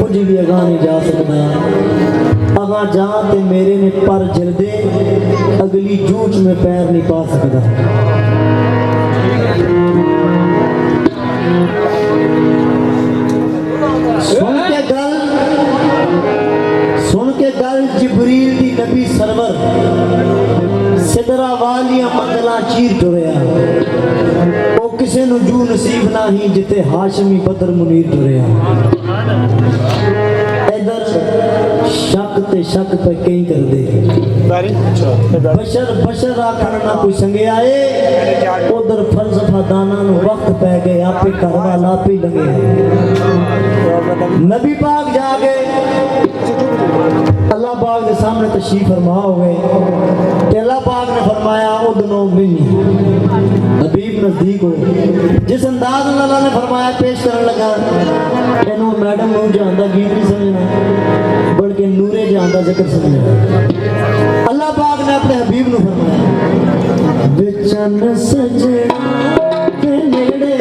कुछ भी अगा नहीं जा सकता। अगा जा ते मेरे ने पर जलदे अगली जूच में पैर नहीं पा सकता। सुन के गल जिबरील दी नबी सरवर सिदरा वालियां मंजिलां चीर टुरिया। वो किसे नूं जू नसीब नहीं जिते हाशमी बदर मुनीर टुरिया। इधर शक ते शक पे कई कर दे बशर बशर आखण ना कोई संगे आए। उधर फलसफा दाना नूं वक्त पै गए आपे घर वाला आपे लगे। नबी पाक जाके अल्लाह पाक के सामने तशरीफ फरमा हो गए। अल्लाह पाक ने फरमाया उदनो मिनी हबीब नजदीक हो। जिस अंदाज में अल्लाह ने फरमाया पेश करने लगा इन्हों मैडम नूर जहां दा गीत नहीं समझना बल्कि नूरे जहां दा जिक्र समझना। अल्लाह पाक ने अपने हबीब नूं फरमाया बेचन सजना के नेड़े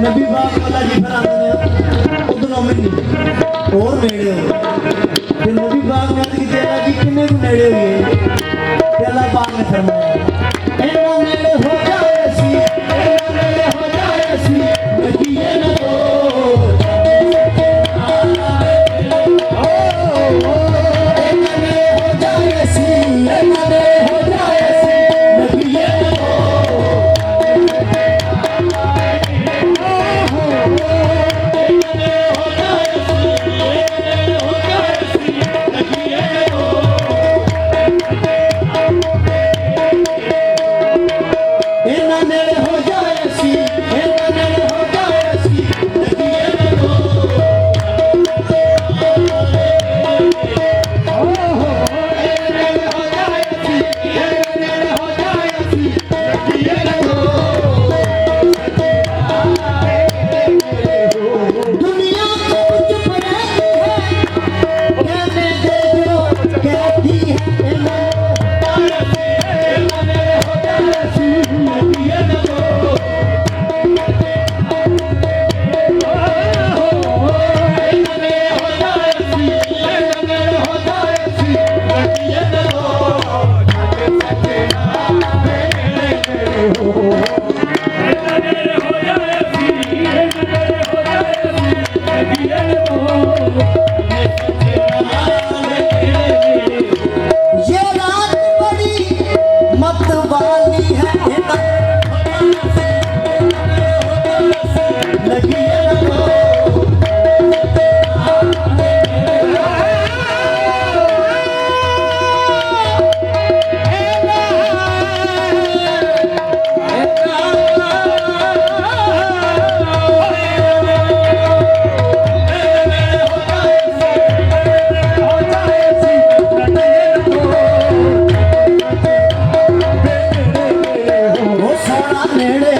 नबी पाक वाला जी फिर आते उधरों मिली और नेड़े हो। फिर नबी पाक ने अर्ज की जी किन्ने को नेड़े हुए। अल्लाह पाक ने फरमाया इन्ना नेड़े हो जाए सी इन्ना नेड़े हो जाए सी नबी न दो ये रात बड़ी मत वाली है लगी है वो सोना नेड़े